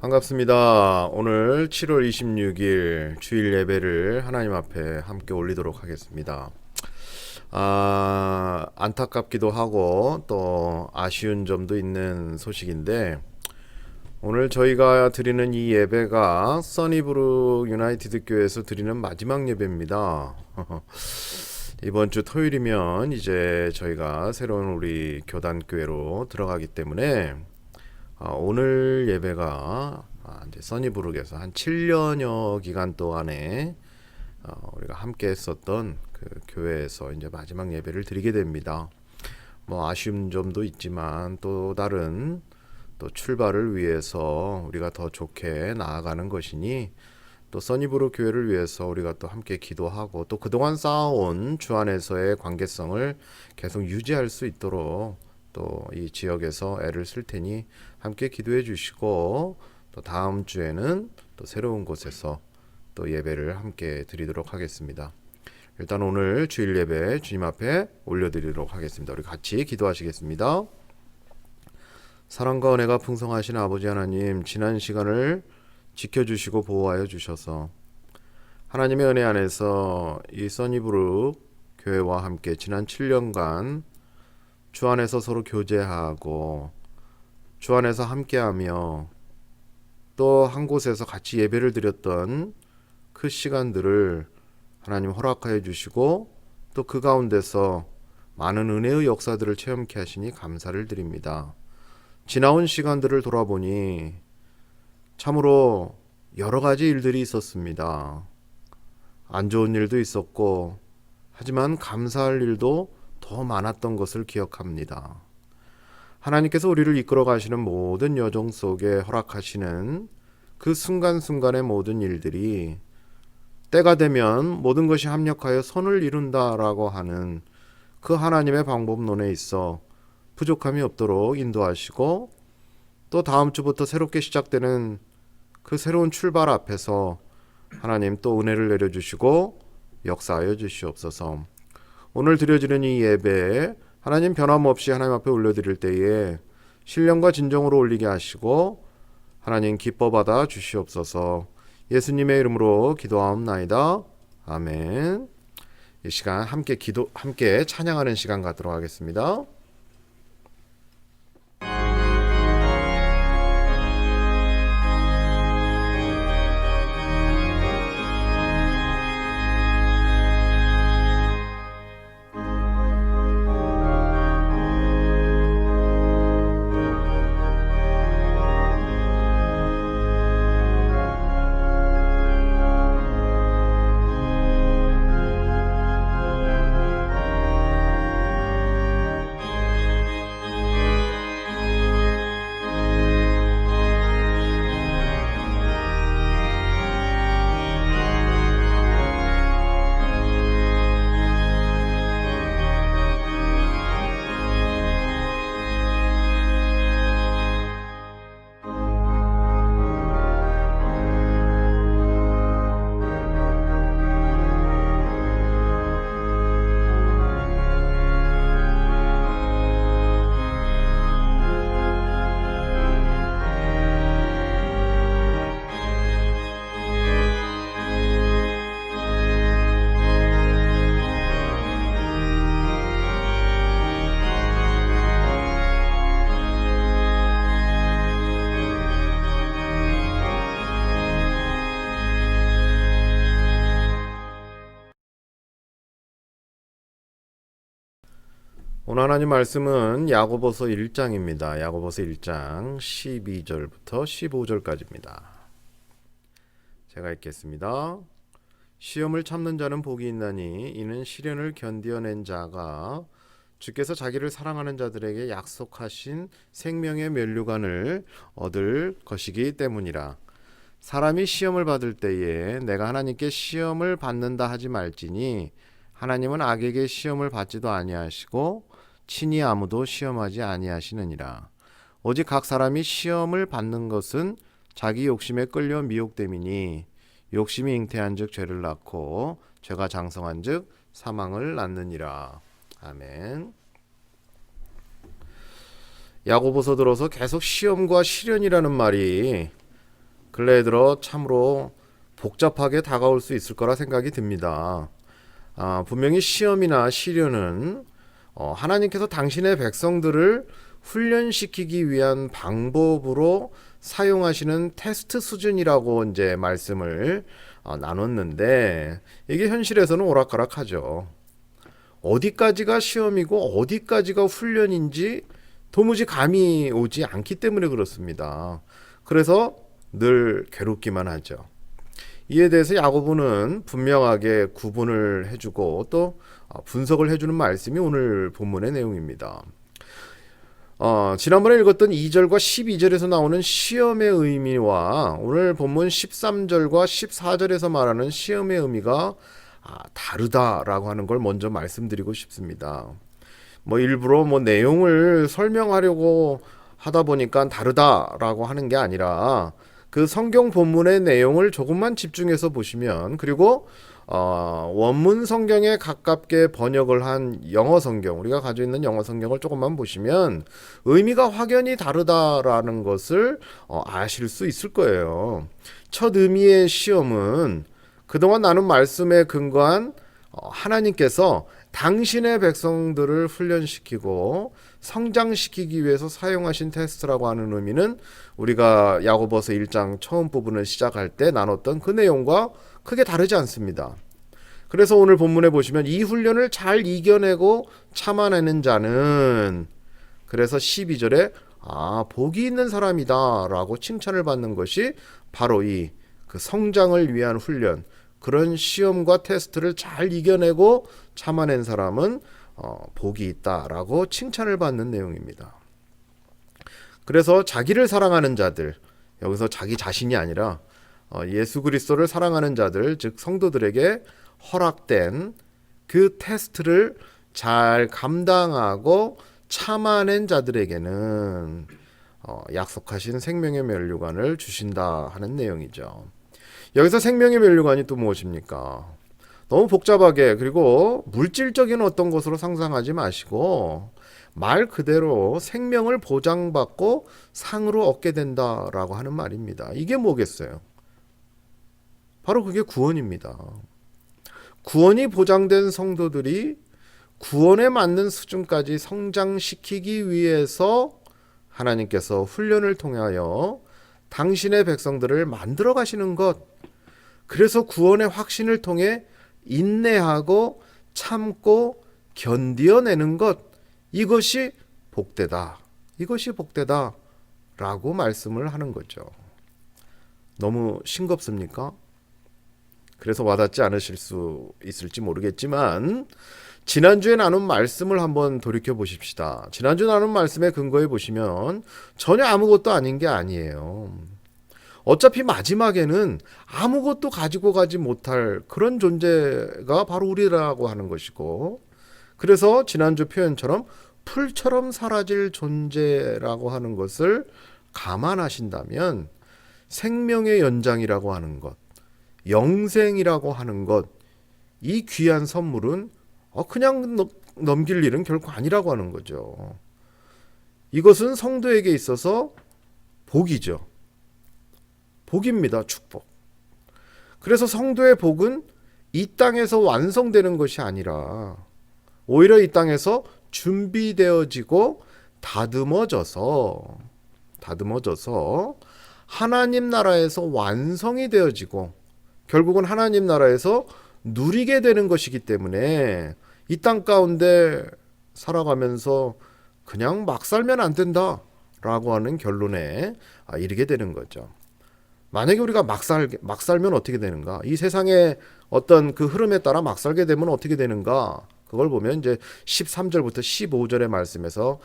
반갑습니다. 오늘 7월 26일 주일 예배를 하나님 앞에 함께 올리도록 하겠습니다. 안타깝기도 하고 또 아쉬운 점도 있는 소식인데, 오늘 저희가 드리는 이 예배가 써니브룩 유나이티드 교회에서 드리는 마지막 예배입니다. 이번 주 토요일이면 이제 저희가 새로운 우리 교단교회로 들어가기 때문에 오늘 예배가 이제 써니브룩에서 한 7년여 기간 동안에 우리가 함께 했었던 그 교회에서 이제 마지막 예배를 드리게 됩니다. 뭐 아쉬운 점도 있지만 또 다른 또 출발을 위해서 우리가 더 좋게 나아가는 것이니, 또 써니브룩 교회를 위해서 우리가 또 함께 기도하고 또 그동안 쌓아온 주 안에서의 관계성을 계속 유지할 수 있도록 또 이 지역에서 애를 쓸 테니 함께 기도해 주시고, 또 다음 주에는 또 새로운 곳에서 또 예배를 함께 드리도록 하겠습니다. 일단 오늘 주일 예배 주님 앞에 올려드리도록 하겠습니다. 우리 같이 기도하시겠습니다. 사랑과 은혜가 풍성하신 아버지 하나님, 지난 시간을 지켜주시고 보호하여 주셔서 하나님의 은혜 안에서 이 써니브룩 교회와 함께 지난 7년간 주 안에서 서로 교제하고 주 안에서 함께하며 또 한 곳에서 같이 예배를 드렸던 그 시간들을 하나님 허락하여 주시고, 또 그 가운데서 많은 은혜의 역사들을 체험케 하시니 감사를 드립니다. 지나온 시간들을 돌아보니 참으로 여러 가지 일들이 있었습니다. 안 좋은 일도 있었고, 하지만 감사할 일도 더 많았던 것을 기억합니다. 하나님께서 우리를 이끌어 가시는 모든 여정 속에 허락하시는 그 순간순간의 모든 일들이 때가 되면 모든 것이 합력하여 선을 이룬다라고 하는 그 하나님의 방법론에 있어 부족함이 없도록 인도하시고, 또 다음 주부터 새롭게 시작되는 그 새로운 출발 앞에서 하나님 또 은혜를 내려주시고 역사하여 주시옵소서. 오늘 드려지는 이 예배에 하나님 변함없이 하나님 앞에 올려드릴 때에 신령과 진정으로 올리게 하시고 하나님 기뻐 받아 주시옵소서. 예수님의 이름으로 기도하옵나이다. 아멘. 이 시간 함께 찬양하는 시간 갖도록 하겠습니다. 오늘 하나님 말씀은 야고보서 1장입니다. 야고보서 1장 12절부터 15절까지입니다. 제가 읽겠습니다. 시험을 참는 자는 복이 있나니 이는 시련을 견디어낸 자가 주께서 자기를 사랑하는 자들에게 약속하신 생명의 면류관을 얻을 것이기 때문이라. 사람이 시험을 받을 때에 내가 하나님께 시험을 받는다 하지 말지니 하나님은 악에게 시험을 받지도 아니하시고 친히 아무도 시험하지 아니하시느니라. 오직 각 사람이 시험을 받는 것은 자기 욕심에 끌려 미혹됨이니 욕심이 잉태한즉 죄를 낳고 죄가 장성한즉 사망을 낳느니라. 아멘. 야고보서 들어서 계속 시험과 시련이라는 말이 근래에 들어 참으로 복잡하게 다가올 수 있을 거라 생각이 듭니다. 분명히 시험이나 시련은 하나님께서 당신의 백성들을 훈련시키기 위한 방법으로 사용하시는 테스트 수준이라고 이제 말씀을 나눴는데, 이게 현실에서는 오락가락하죠. 어디까지가 시험이고 어디까지가 훈련인지 도무지 감이 오지 않기 때문에 그렇습니다. 그래서 늘 괴롭기만 하죠. 이에 대해서 야고보는 분명하게 구분을 해주고 또 분석을 해주는 말씀이 오늘 본문의 내용입니다. 지난번에 읽었던 2절과 12절에서 나오는 시험의 의미와 오늘 본문 13절과 14절에서 말하는 시험의 의미가 다르다라고 하는 걸 먼저 말씀드리고 싶습니다. 일부러 내용을 설명하려고 하다 보니까 다르다라고 하는 게 아니라 그 성경 본문의 내용을 조금만 집중해서 보시면, 그리고 원문 성경에 가깝게 번역을 한 영어 성경, 우리가 가지고 있는 영어 성경을 조금만 보시면 의미가 확연히 다르다라는 것을 아실 수 있을 거예요. 첫 의미의 시험은 그동안 나눈 말씀에 근거한 하나님께서 당신의 백성들을 훈련시키고 성장시키기 위해서 사용하신 테스트라고 하는 의미는 우리가 야고보서 1장 처음 부분을 시작할 때 나눴던 그 내용과 크게 다르지 않습니다. 그래서 오늘 본문에 보시면 이 훈련을 잘 이겨내고 참아내는 자는, 그래서 12절에 복이 있는 사람이다 라고 칭찬을 받는 것이 바로 이 그 성장을 위한 훈련, 그런 시험과 테스트를 잘 이겨내고 참아낸 사람은 복이 있다라고 칭찬을 받는 내용입니다. 그래서 자기를 사랑하는 자들, 여기서 자기 자신이 아니라 예수 그리스도를 사랑하는 자들, 즉 성도들에게 허락된 그 테스트를 잘 감당하고 참아낸 자들에게는 약속하신 생명의 면류관을 주신다 하는 내용이죠. 여기서 생명의 면류관이 또 무엇입니까? 너무 복잡하게, 그리고 물질적인 어떤 것으로 상상하지 마시고 말 그대로 생명을 보장받고 상으로 얻게 된다라고 하는 말입니다. 이게 뭐겠어요? 바로 그게 구원입니다. 구원이 보장된 성도들이 구원에 맞는 수준까지 성장시키기 위해서 하나님께서 훈련을 통하여 당신의 백성들을 만들어 가시는 것, 그래서 구원의 확신을 통해 인내하고 참고 견디어내는 것, 이것이 복되다. 이것이 복되다 라고 말씀을 하는 거죠. 너무 싱겁습니까? 그래서 와닿지 않으실 수 있을지 모르겠지만 지난주에 나눈 말씀을 한번 돌이켜 보십시다. 지난주 나눈 말씀에 근거해 보시면 전혀 아무것도 아닌 게 아니에요. 어차피 마지막에는 아무것도 가지고 가지 못할 그런 존재가 바로 우리라고 하는 것이고, 그래서 지난주 표현처럼 풀처럼 사라질 존재라고 하는 것을 감안하신다면 생명의 연장이라고 하는 것, 영생이라고 하는 것, 이 귀한 선물은 그냥 넘길 일은 결코 아니라고 하는 거죠. 이것은 성도에게 있어서 복이죠. 복입니다. 축복. 그래서 성도의 복은 이 땅에서 완성되는 것이 아니라 오히려 이 땅에서 준비되어지고 다듬어져서 하나님 나라에서 완성이 되어지고 결국은 하나님 나라에서 누리게 되는 것이기 때문에 이 땅 가운데 살아가면서 그냥 막 살면 안 된다라고 하는 결론에 이르게 되는 거죠. 만약에 우리가 막 살면 어떻게 되는가? 이 세상의 어떤 그 흐름에 따라 막 살게 되면 어떻게 되는가? 그걸 보면 이제 13절부터 15절의 말씀에서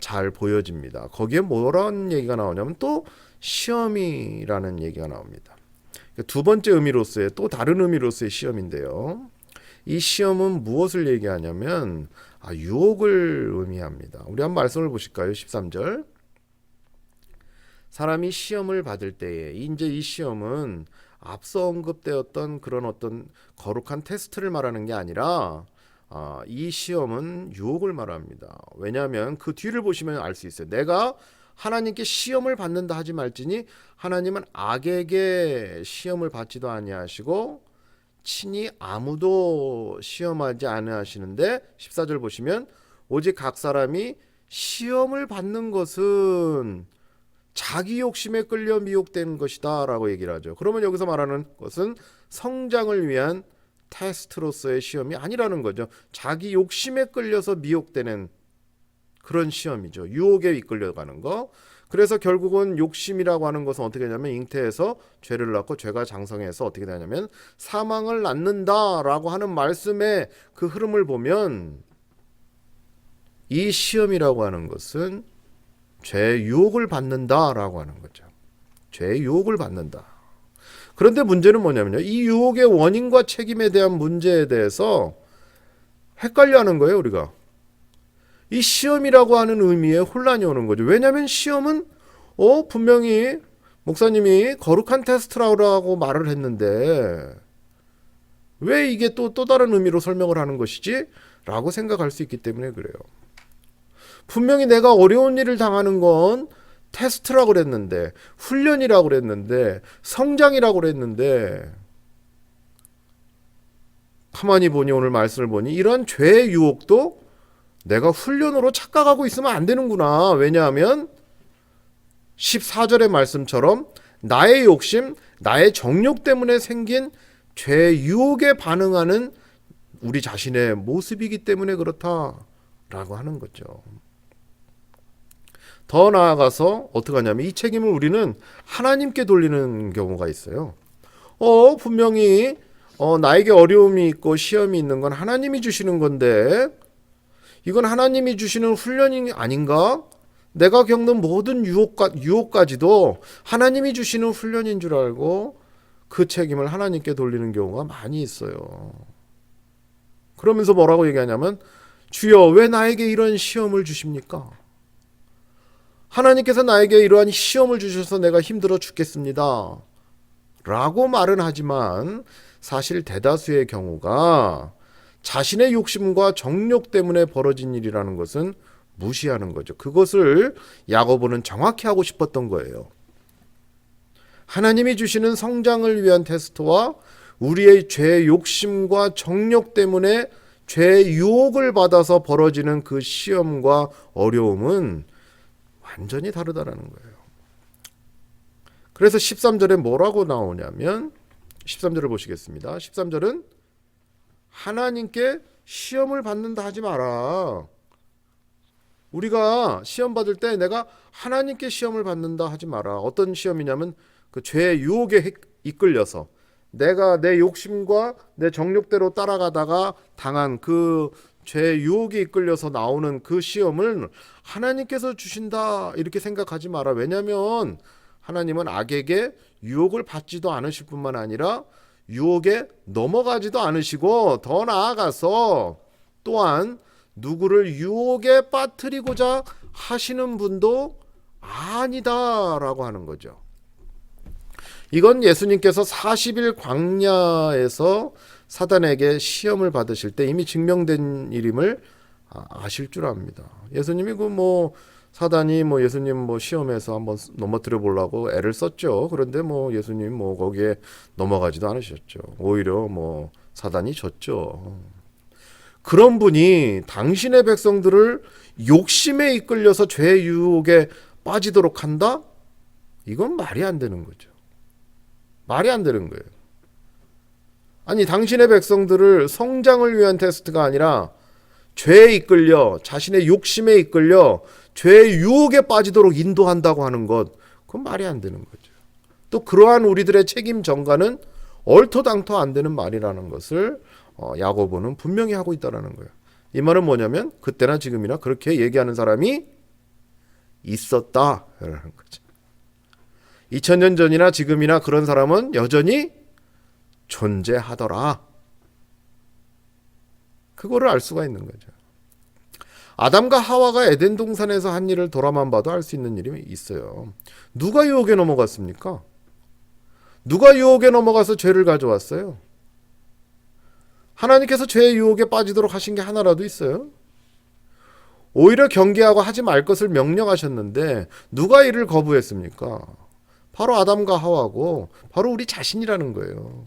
잘 보여집니다. 거기에 뭐라는 얘기가 나오냐면 또 시험이라는 얘기가 나옵니다. 두 번째 의미로서의 또 다른 의미로서의 시험인데요. 이 시험은 무엇을 얘기하냐면 유혹을 의미합니다. 우리 한번 말씀을 보실까요? 13절. 사람이 시험을 받을 때에 이제 이 시험은 앞서 언급되었던 그런 어떤 거룩한 테스트를 말하는 게 아니라 이 시험은 유혹을 말합니다. 왜냐하면 그 뒤를 보시면 알 수 있어요. 내가 하나님께 시험을 받는다 하지 말지니 하나님은 악에게 시험을 받지도 아니하시고 친히 아무도 시험하지 아니하시는데 14절 보시면 오직 각 사람이 시험을 받는 것은 자기 욕심에 끌려 미혹된 것이다 라고 얘기를 하죠. 그러면 여기서 말하는 것은 성장을 위한 테스트로서의 시험이 아니라는 거죠. 자기 욕심에 끌려서 미혹되는 그런 시험이죠. 유혹에 이끌려가는 거. 그래서 결국은 욕심이라고 하는 것은 어떻게 되냐면 잉태해서 죄를 낳고 죄가 장성해서 어떻게 되냐면 사망을 낳는다라고 하는 말씀의 그 흐름을 보면 이 시험이라고 하는 것은 죄의 유혹을 받는다라고 하는 거죠. 죄의 유혹을 받는다. 그런데 문제는 뭐냐면요. 이 유혹의 원인과 책임에 대한 문제에 대해서 헷갈려하는 거예요, 우리가. 이 시험이라고 하는 의미에 혼란이 오는 거죠. 왜냐하면 시험은 분명히 목사님이 거룩한 테스트라고 말을 했는데 왜 이게 또 다른 의미로 설명을 하는 것이지? 라고 생각할 수 있기 때문에 그래요. 분명히 내가 어려운 일을 당하는 건 테스트라고 그랬는데 훈련이라고 그랬는데 성장이라고 그랬는데 가만히 보니 오늘 말씀을 보니 이런 죄의 유혹도 내가 훈련으로 착각하고 있으면 안 되는구나. 왜냐하면 14절의 말씀처럼 나의 욕심, 나의 정욕 때문에 생긴 죄의 유혹에 반응하는 우리 자신의 모습이기 때문에 그렇다라고 하는 거죠. 더 나아가서 어떻게 하냐면 이 책임을 우리는 하나님께 돌리는 경우가 있어요. 분명히 나에게 어려움이 있고 시험이 있는 건 하나님이 주시는 건데 이건 하나님이 주시는 훈련이 아닌가? 내가 겪는 모든 유혹까지도 하나님이 주시는 훈련인 줄 알고 그 책임을 하나님께 돌리는 경우가 많이 있어요. 그러면서 뭐라고 얘기하냐면 주여 왜 나에게 이런 시험을 주십니까? 하나님께서 나에게 이러한 시험을 주셔서 내가 힘들어 죽겠습니다. 라고 말은 하지만 사실 대다수의 경우가 자신의 욕심과 정욕 때문에 벌어진 일이라는 것은 무시하는 거죠. 그것을 야고보는 정확히 하고 싶었던 거예요. 하나님이 주시는 성장을 위한 테스트와 우리의 죄의 욕심과 정욕 때문에 죄의 유혹을 받아서 벌어지는 그 시험과 어려움은 완전히 다르다라는 거예요. 그래서 13절에 뭐라고 나오냐면 13절을 보시겠습니다. 13절은 하나님께 시험을 받는다 하지 마라. 우리가 시험 받을 때 내가 하나님께 시험을 받는다 하지 마라. 어떤 시험이냐면 그 죄의 유혹에 이끌려서 내가 내 욕심과 내 정욕대로 따라가다가 당한 그 죄의 유혹에 이끌려서 나오는 그 시험을 하나님께서 주신다 이렇게 생각하지 마라. 왜냐하면 하나님은 악에게 유혹을 받지도 않으실 뿐만 아니라 유혹에 넘어가지도 않으시고 더 나아가서 또한 누구를 유혹에 빠뜨리고자 하시는 분도 아니다라고 하는 거죠. 이건 예수님께서 40일 광야에서 사단에게 시험을 받으실 때 이미 증명된 일임을 아실 줄 압니다. 예수님이 사단이 예수님 시험에서 한번 넘어뜨려 보려고 애를 썼죠. 그런데 예수님 거기에 넘어가지도 않으셨죠. 오히려 사단이 졌죠. 그런 분이 당신의 백성들을 욕심에 이끌려서 죄의 유혹에 빠지도록 한다? 이건 말이 안 되는 거죠. 말이 안 되는 거예요. 아니 당신의 백성들을 성장을 위한 테스트가 아니라 죄에 이끌려 자신의 욕심에 이끌려 죄의 유혹에 빠지도록 인도한다고 하는 것, 그건 말이 안 되는 거죠. 또 그러한 우리들의 책임 전가는 얼토당토 안 되는 말이라는 것을 야고보는 분명히 하고 있다는 거예요. 이 말은 뭐냐면 그때나 지금이나 그렇게 얘기하는 사람이 있었다라는 거죠. 2000년 전이나 지금이나 그런 사람은 여전히 존재하더라. 그거를 알 수가 있는 거죠. 아담과 하와가 에덴 동산에서 한 일을 돌아만 봐도 알 수 있는 일이 있어요. 누가 유혹에 넘어갔습니까? 누가 유혹에 넘어가서 죄를 가져왔어요? 하나님께서 죄의 유혹에 빠지도록 하신 게 하나라도 있어요? 오히려 경계하고 하지 말 것을 명령하셨는데 누가 이를 거부했습니까? 바로 아담과 하와고 바로 우리 자신이라는 거예요.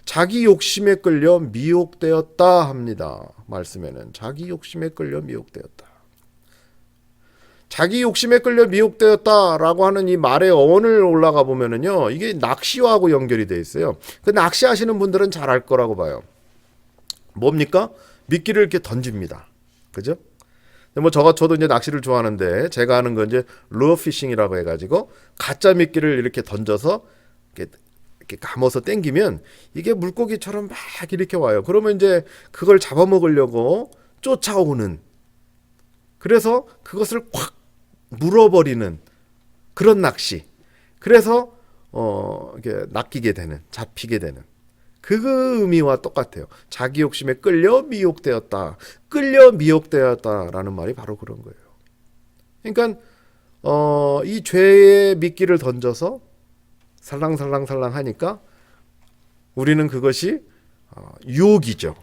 자기 욕심에 끌려 미혹되었다 합니다. 말씀에는 자기 욕심에 끌려 미혹되었다. 자기 욕심에 끌려 미혹되었다라고 하는 이 말의 어원을 올라가 보면은요, 이게 낚시와하고 연결이 돼 있어요. 그 낚시하시는 분들은 잘 알 거라고 봐요. 뭡니까? 미끼를 이렇게 던집니다. 그죠? 뭐 저도 이제 낚시를 좋아하는데 제가 하는 건 이제 루어 피싱이라고 해가지고 가짜 미끼를 이렇게 던져서 이렇게 감아서 당기면 이게 물고기처럼 막 이렇게 와요. 그러면 이제 그걸 잡아먹으려고 쫓아오는, 그래서 그것을 확 물어버리는 그런 낚시. 그래서 이렇게 낚이게 되는, 잡히게 되는 그 의미와 똑같아요. 자기 욕심에 끌려 미혹되었다. 끌려 미혹되었다라는 말이 바로 그런 거예요. 그러니까 이 죄의 미끼를 던져서 살랑살랑살랑 하니까 우리는 그것이 유혹이죠.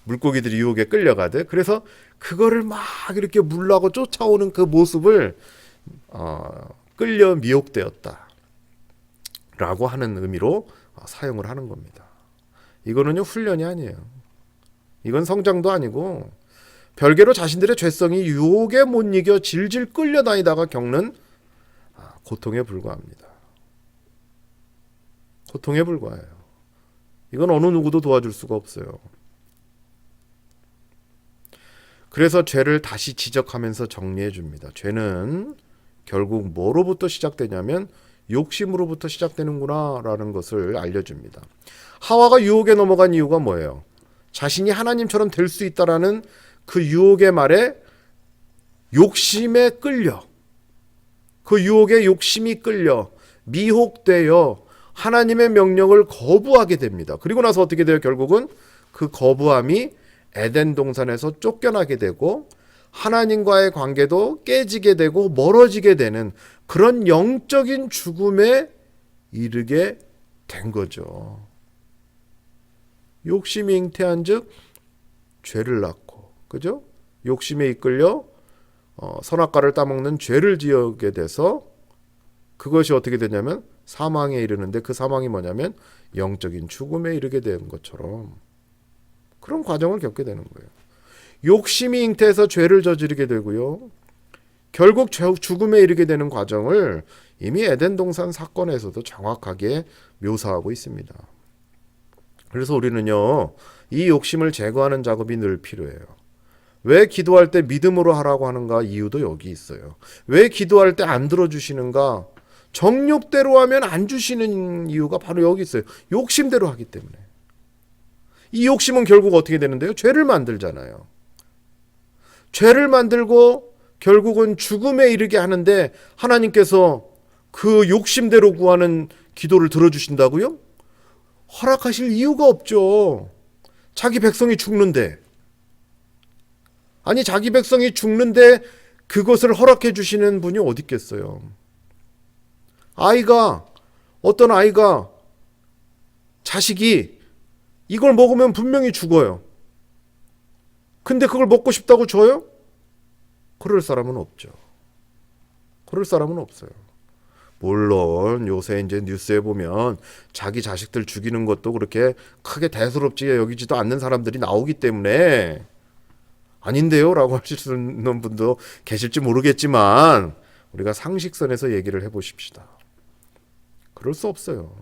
물고기들이 유혹에 끌려가듯. 그래서 그거를 막 이렇게 물라고 쫓아오는 그 모습을 끌려 미혹되었다 라고 하는 의미로 사용을 하는 겁니다. 이거는요, 훈련이 아니에요. 이건 성장도 아니고 별개로 자신들의 죄성이 유혹에 못 이겨 질질 끌려다니다가 겪는 고통에 불과합니다. 고통에 불과해요. 이건 어느 누구도 도와줄 수가 없어요. 그래서 죄를 다시 지적하면서 정리해 줍니다. 죄는 결국 뭐로부터 시작되냐면 욕심으로부터 시작되는구나 라는 것을 알려줍니다. 하와가 유혹에 넘어간 이유가 뭐예요? 자신이 하나님처럼 될 수 있다라는 그 유혹의 말에 욕심에 끌려, 그 유혹에 욕심이 끌려 미혹되어 하나님의 명령을 거부하게 됩니다. 그리고 나서 어떻게 돼요? 결국은 그 거부함이 에덴 동산에서 쫓겨나게 되고 하나님과의 관계도 깨지게 되고 멀어지게 되는 그런 영적인 죽음에 이르게 된 거죠. 욕심이 잉태한 즉 죄를 낳고, 그죠? 욕심에 이끌려 선악과를 따먹는 죄를 지어게 돼서 그것이 어떻게 되냐면 사망에 이르는데, 그 사망이 뭐냐면 영적인 죽음에 이르게 된 것처럼 그런 과정을 겪게 되는 거예요. 욕심이 잉태해서 죄를 저지르게 되고요. 결국 죽음에 이르게 되는 과정을 이미 에덴 동산 사건에서도 정확하게 묘사하고 있습니다. 그래서 우리는요, 이 욕심을 제거하는 작업이 늘 필요해요. 왜 기도할 때 믿음으로 하라고 하는가? 이유도 여기 있어요. 왜 기도할 때 안 들어주시는가? 정욕대로 하면 안 주시는 이유가 바로 여기 있어요. 욕심대로 하기 때문에. 이 욕심은 결국 어떻게 되는데요? 죄를 만들잖아요. 죄를 만들고 결국은 죽음에 이르게 하는데 하나님께서 그 욕심대로 구하는 기도를 들어주신다고요? 허락하실 이유가 없죠. 자기 백성이 죽는데. 아니, 자기 백성이 죽는데 그것을 허락해 주시는 분이 어디 있겠어요? 어떤 아이가, 자식이 이걸 먹으면 분명히 죽어요. 근데 그걸 먹고 싶다고 줘요? 그럴 사람은 없죠. 그럴 사람은 없어요. 물론 요새 이제 뉴스에 보면 자기 자식들 죽이는 것도 그렇게 크게 대수롭지 여기지도 않는 사람들이 나오기 때문에 아닌데요? 라고 하실 수 있는 분도 계실지 모르겠지만 우리가 상식선에서 얘기를 해보십시다. 그럴 수 없어요.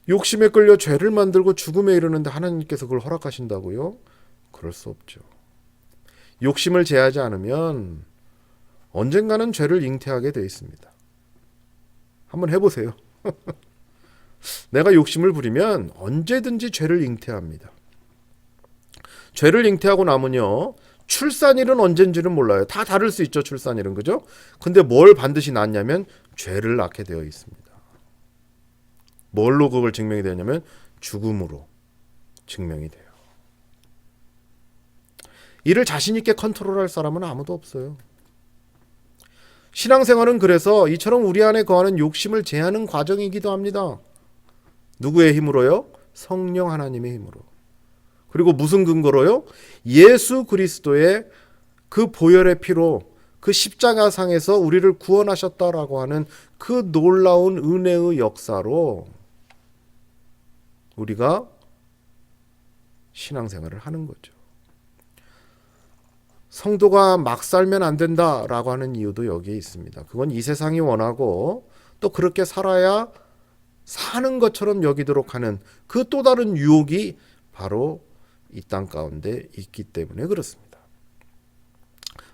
욕심에 끌려 죄를 만들고 죽음에 이르는데 하나님께서 그걸 허락하신다고요? 그럴 수 없죠. 욕심을 제하지 않으면 언젠가는 죄를 잉태하게 돼 있습니다. 한번 해보세요. 내가 욕심을 부리면 언제든지 죄를 잉태합니다. 죄를 잉태하고 나면요, 출산일은 언젠지는 몰라요. 다 다를 수 있죠, 출산일은. 그죠? 근데 뭘 반드시 낳냐면 죄를 낳게 되어 있습니다. 뭘로 그걸 증명이 되냐면 죽음으로 증명이 돼요. 이를 자신 있게 컨트롤할 사람은 아무도 없어요. 신앙생활은 그래서 이처럼 우리 안에 거하는 욕심을 제하는 과정이기도 합니다. 누구의 힘으로요? 성령 하나님의 힘으로. 그리고 무슨 근거로요? 예수 그리스도의 그 보혈의 피로 그 십자가상에서 우리를 구원하셨다라고 하는 그 놀라운 은혜의 역사로 우리가 신앙생활을 하는 거죠. 성도가 막 살면 안 된다라고 하는 이유도 여기에 있습니다. 그건 이 세상이 원하고 또 그렇게 살아야 사는 것처럼 여기도록 하는 그 또 다른 유혹이 바로 이 땅 가운데 있기 때문에 그렇습니다.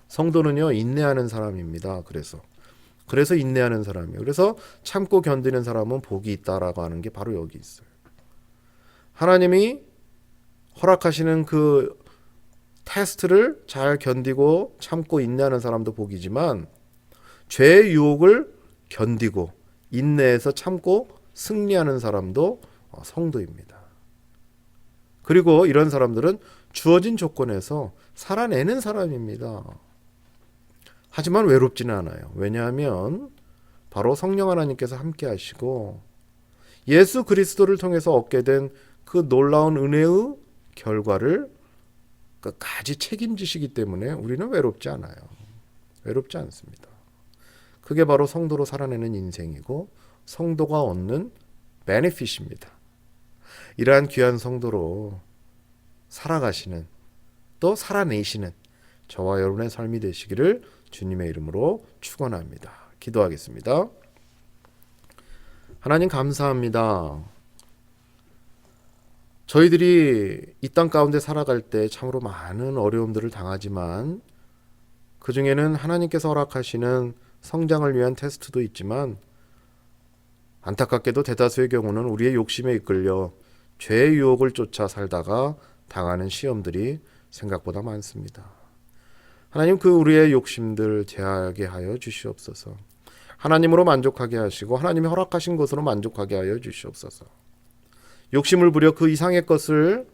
성도는요, 인내하는 사람입니다. 그래서 인내하는 사람이에요. 그래서 참고 견디는 사람은 복이 있다라고 하는 게 바로 여기 있어요. 하나님이 허락하시는 그 테스트를 잘 견디고 참고 인내하는 사람도 복이지만 죄의 유혹을 견디고 인내해서 참고 승리하는 사람도 성도입니다. 그리고 이런 사람들은 주어진 조건에서 살아내는 사람입니다. 하지만 외롭지는 않아요. 왜냐하면 바로 성령 하나님께서 함께 하시고 예수 그리스도를 통해서 얻게 된 그 놀라운 은혜의 결과를 끝까지 책임지시기 때문에 우리는 외롭지 않아요. 외롭지 않습니다. 그게 바로 성도로 살아내는 인생이고 성도가 얻는 베네핏입니다. 이러한 귀한 성도로 살아가시는 또 살아내시는 저와 여러분의 삶이 되시기를 주님의 이름으로 축원합니다. 기도하겠습니다. 하나님 감사합니다. 저희들이 이 땅 가운데 살아갈 때 참으로 많은 어려움들을 당하지만 그 중에는 하나님께서 허락하시는 성장을 위한 테스트도 있지만 안타깝게도 대다수의 경우는 우리의 욕심에 이끌려 죄의 유혹을 쫓아 살다가 당하는 시험들이 생각보다 많습니다. 하나님 그 우리의 욕심들 제하게 하여 주시옵소서. 하나님으로 만족하게 하시고 하나님이 허락하신 것으로 만족하게 하여 주시옵소서. 욕심을 부려 그 이상의 것을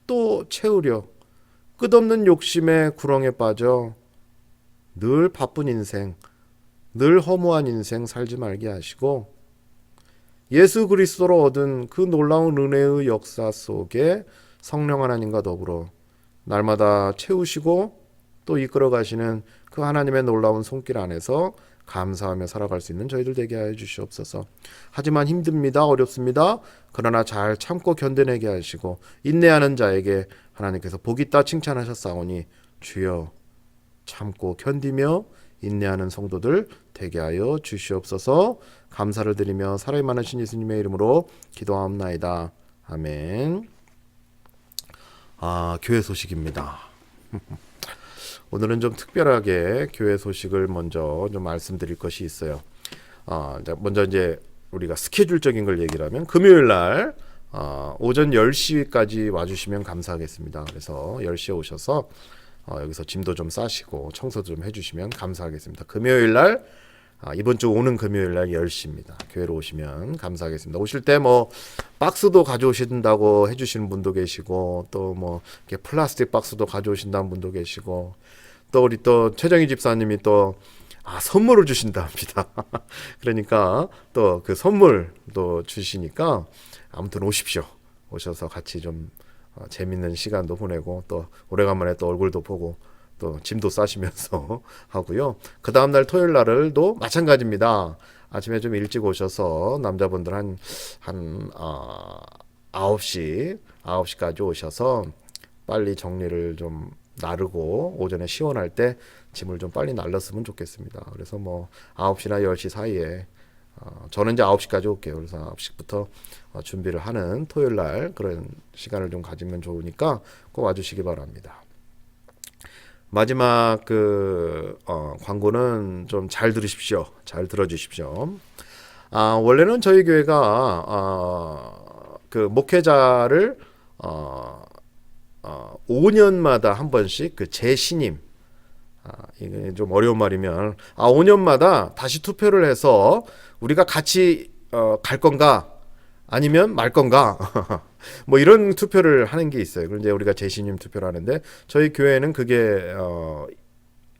또 채우려 끝없는 욕심의 구렁에 빠져 늘 바쁜 인생, 늘 허무한 인생 살지 말게 하시고 예수 그리스도로 얻은 그 놀라운 은혜의 역사 속에 성령 하나님과 더불어 날마다 채우시고 또 이끌어 가시는 그 하나님의 놀라운 손길 안에서 감사하며 살아갈 수 있는 저희들 되게 하여 주시옵소서. 하지만 힘듭니다. 어렵습니다. 그러나 잘 참고 견뎌내게 하시고 인내하는 자에게 하나님께서 복 있다 칭찬하셨사오니 주여 참고 견디며 인내하는 성도들 되게 하여 주시옵소서. 감사를 드리며 사랑이 많으신 예수님의 이름으로 기도하옵나이다. 아멘. 교회 소식입니다. 오늘은 좀 특별하게 교회 소식을 먼저 좀 말씀드릴 것이 있어요. 먼저 이제 우리가 스케줄적인 걸 얘기를 하면 금요일 날 오전 10시까지 와주시면 감사하겠습니다. 그래서 10시에 오셔서 여기서 짐도 좀 싸시고 청소도 좀 해주시면 감사하겠습니다. 금요일 날 이번 주 오는 금요일 날 10시입니다. 교회로 오시면 감사하겠습니다. 오실 때 뭐 박스도 가져오신다고 해주시는 분도 계시고 또 뭐 플라스틱 박스도 가져오신다는 분도 계시고 또 우리 또 최정희 집사님이 또 선물을 주신다 합니다. 그러니까 또 그 선물도 주시니까 아무튼 오십시오. 오셔서 같이 좀 재밌는 시간도 보내고 또 오래간만에 또 얼굴도 보고 또 짐도 싸시면서 하고요. 그 다음날 토요일 날도 마찬가지입니다. 아침에 좀 일찍 오셔서 남자분들 한 9시까지 오셔서 빨리 정리를 좀 나르고 오전에 시원할 때 짐을 좀 빨리 날랐으면 좋겠습니다. 그래서 뭐 9시나 10시 사이에 저는 이제 9시까지 올게요. 그래서 9시부터 준비를 하는 토요일 날 그런 시간을 좀 가지면 좋으니까 꼭 와주시기 바랍니다. 마지막 광고는 좀 잘 들으십시오. 잘 들어주십시오. 원래는 저희 교회가 그 목회자를 5년마다 한 번씩 그 재신임, 이게 좀 어려운 말이면 5년마다 다시 투표를 해서 우리가 같이 갈 건가 아니면 말 건가 뭐 이런 투표를 하는 게 있어요. 그런데 우리가 재신임 투표를 하는데 저희 교회는 그게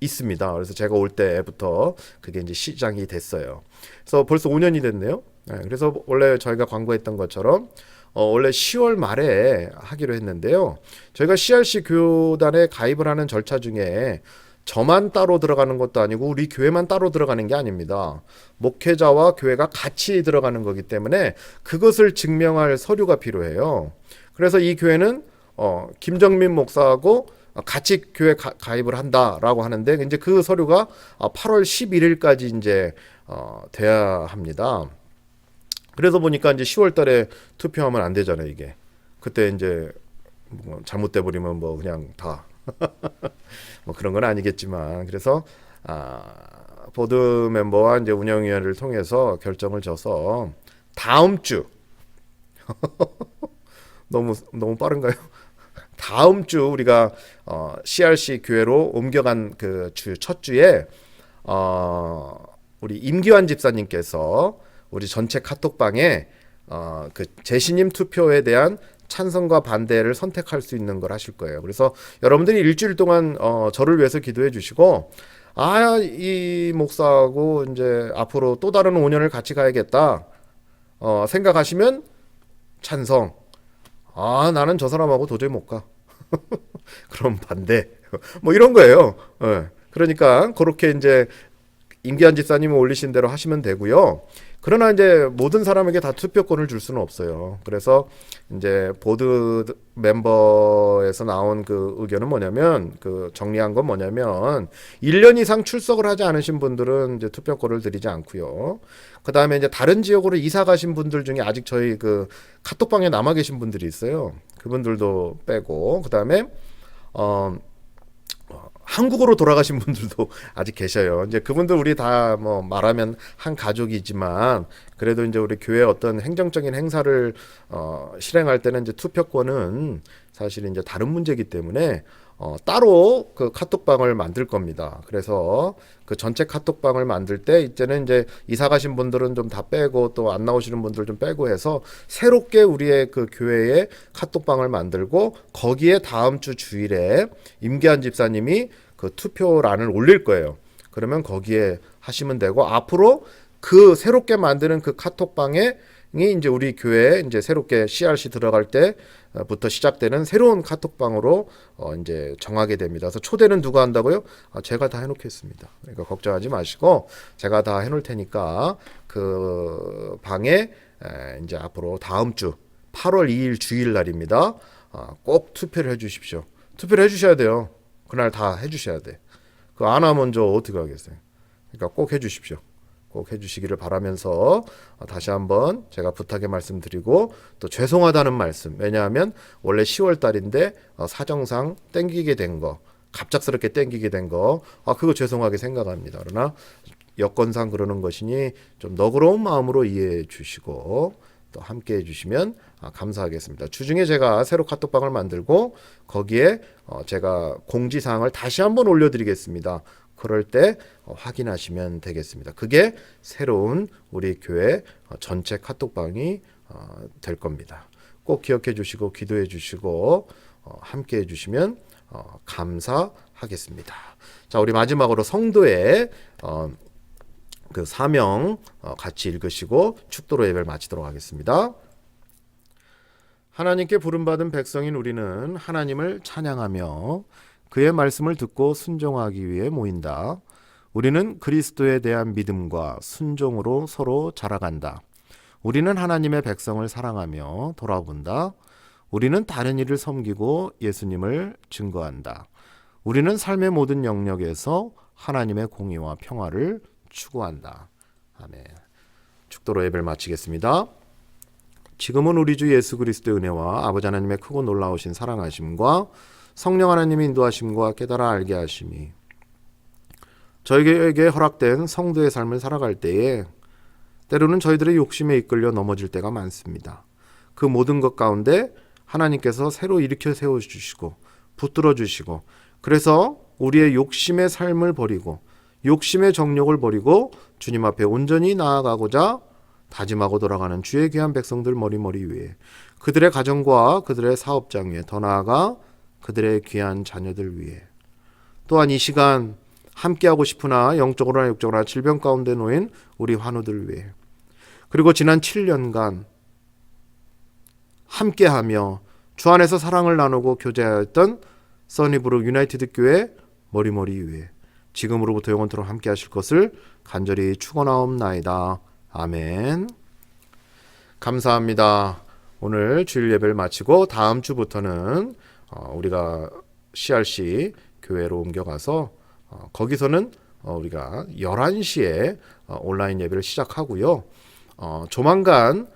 있습니다. 그래서 제가 올 때부터 그게 이제 시작이 됐어요. 그래서 벌써 5년이 됐네요. 그래서 원래 저희가 광고했던 것처럼 원래 10월 말에 하기로 했는데요. 저희가 CRC 교단에 가입을 하는 절차 중에 저만 따로 들어가는 것도 아니고 우리 교회만 따로 들어가는 게 아닙니다. 목회자와 교회가 같이 들어가는 거기 때문에 그것을 증명할 서류가 필요해요. 그래서 이 교회는 김정민 목사하고 같이 교회 가입을 한다라고 하는데 이제 그 서류가 8월 11일까지 이제 돼야 합니다. 그래서 보니까 이제 10월 달에 투표하면 안 되잖아요, 이게. 그때 이제 뭐 잘못돼 버리면 뭐 그냥 다 뭐 그런 건 아니겠지만 그래서 보드 멤버와 이제 운영위원회를 통해서 결정을 져서 다음 주 너무 빠른가요? 다음 주 우리가 CRC 교회로 옮겨간 그 주 첫 주에 우리 임기환 집사님께서 우리 전체 카톡방에 그 제시님 투표에 대한 찬성과 반대를 선택할 수 있는 걸 하실 거예요. 그래서 여러분들이 일주일 동안 저를 위해서 기도해 주시고 이 목사하고 이제 앞으로 또 다른 5년을 같이 가야겠다 생각하시면 찬성. 나는 저 사람하고 도저히 못 가. 그럼 반대. 뭐 이런 거예요. 그러니까 그렇게 이제 임기한 집사님이 올리신 대로 하시면 되고요. 그러나 이제 모든 사람에게 다 투표권을 줄 수는 없어요. 그래서 이제 보드 멤버에서 나온 그 의견은 뭐냐면 그 정리한 건 뭐냐면 1년 이상 출석을 하지 않으신 분들은 이제 투표권을 드리지 않고요. 그다음에 이제 다른 지역으로 이사 가신 분들 중에 아직 저희 그 카톡방에 남아 계신 분들이 있어요. 그분들도 빼고 그다음에 한국으로 돌아가신 분들도 아직 계셔요. 이제 그분들 우리 다 뭐 말하면 한 가족이지만 그래도 이제 우리 교회 어떤 행정적인 행사를 실행할 때는 이제 투표권은 사실 이제 다른 문제이기 때문에 따로 그 카톡방을 만들 겁니다. 그래서 그 전체 카톡방을 만들 때 이제는 이제 이사 가신 분들은 좀 다 빼고 또 안 나오시는 분들 좀 빼고 해서 새롭게 우리의 그 교회에 카톡방을 만들고 거기에 다음 주 주일에 임기한 집사님이 그 투표란을 올릴 거예요. 그러면 거기에 하시면 되고 앞으로 그 새롭게 만드는 그 카톡방에 이제 우리 교회에 이제 새롭게 CRC 들어갈 때부터 시작되는 새로운 카톡방으로 이제 정하게 됩니다. 그래서 초대는 누가 한다고요? 제가 다 해놓겠습니다. 그러니까 걱정하지 마시고 제가 다 해놓을 테니까 그 방에 이제 앞으로 다음 주 8월 2일 주일 날입니다. 꼭 투표를 해주십시오. 투표를 해주셔야 돼요. 그날 다 해주셔야 돼. 그 안 하면 저 어떻게 하겠어요? 그러니까 꼭 해주십시오. 꼭 해주시기를 바라면서 다시 한번 제가 부탁의 말씀드리고 또 죄송하다는 말씀. 왜냐하면 원래 10월 달인데 사정상 땡기게 된 거, 갑작스럽게 땡기게 된 거, 그거 죄송하게 생각합니다. 그러나 여건상 그러는 것이니 좀 너그러운 마음으로 이해해 주시고 또 함께 해주시면 감사하겠습니다. 주중에 제가 새로 카톡방을 만들고 거기에 제가 공지사항을 다시 한번 올려드리겠습니다. 그럴 때 확인하시면 되겠습니다. 그게 새로운 우리 교회 전체 카톡방이 될 겁니다. 꼭 기억해 주시고 기도해 주시고 함께 해주시면 감사하겠습니다. 자, 우리 마지막으로 성도의 그 사명 같이 읽으시고 축도로 예배를 마치도록 하겠습니다. 하나님께 부름받은 백성인 우리는 하나님을 찬양하며 그의 말씀을 듣고 순종하기 위해 모인다. 우리는 그리스도에 대한 믿음과 순종으로 서로 자라간다. 우리는 하나님의 백성을 사랑하며 돌아본다. 우리는 다른 이를 섬기고 예수님을 증거한다. 우리는 삶의 모든 영역에서 하나님의 공의와 평화를 추구한다. 아멘. 축도로 예배를 마치겠습니다. 지금은 우리 주 예수 그리스도의 은혜와 아버지 하나님의 크고 놀라우신 사랑하심과 성령 하나님의 인도하심과 깨달아 알게 하심이 저에게 허락된 성도의 삶을 살아갈 때에 때로는 저희들의 욕심에 이끌려 넘어질 때가 많습니다. 그 모든 것 가운데 하나님께서 새로 일으켜 세워주시고 붙들어 주시고 그래서 우리의 욕심의 삶을 버리고 욕심의 정욕을 버리고 주님 앞에 온전히 나아가고자 다짐하고 돌아가는 주의 귀한 백성들 머리머리 위에 그들의 가정과 그들의 사업장 위에 더 나아가 그들의 귀한 자녀들 위해 또한 이 시간 함께하고 싶으나 영적으로나 육적으로나 질병 가운데 놓인 우리 환우들 위해 그리고 지난 7년간 함께하며 주 안에서 사랑을 나누고 교제하였던 써니브룩 유나이티드 교회 머리머리 위에 지금으로부터 영원토록 함께 하실 것을 간절히 축원하옵나이다. 아멘. 감사합니다. 오늘 주일 예배를 마치고 다음 주부터는 우리가 CRC 교회로 옮겨가서 거기서는 우리가 11시에 온라인 예배를 시작하고요. 조만간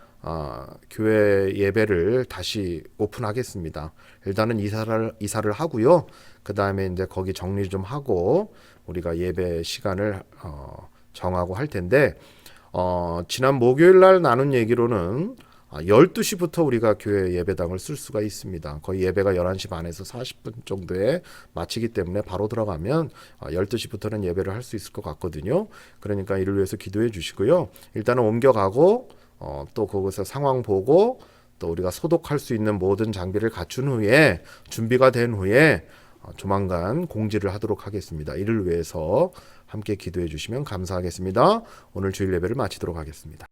교회 예배를 다시 오픈하겠습니다. 일단은 이사를 하고요. 그 다음에 이제 거기 정리 좀 하고 우리가 예배 시간을 정하고 할 텐데, 지난 목요일 날 나눈 얘기로는 12시부터 우리가 교회 예배당을 쓸 수가 있습니다. 거의 예배가 11시 반에서 40분 정도에 마치기 때문에 바로 들어가면 12시부터는 예배를 할 수 있을 것 같거든요. 그러니까 이를 위해서 기도해 주시고요. 일단은 옮겨가고 또 거기서 상황 보고 또 우리가 소독할 수 있는 모든 장비를 갖춘 후에 준비가 된 후에 조만간 공지를 하도록 하겠습니다. 이를 위해서 함께 기도해 주시면 감사하겠습니다. 오늘 주일 예배를 마치도록 하겠습니다.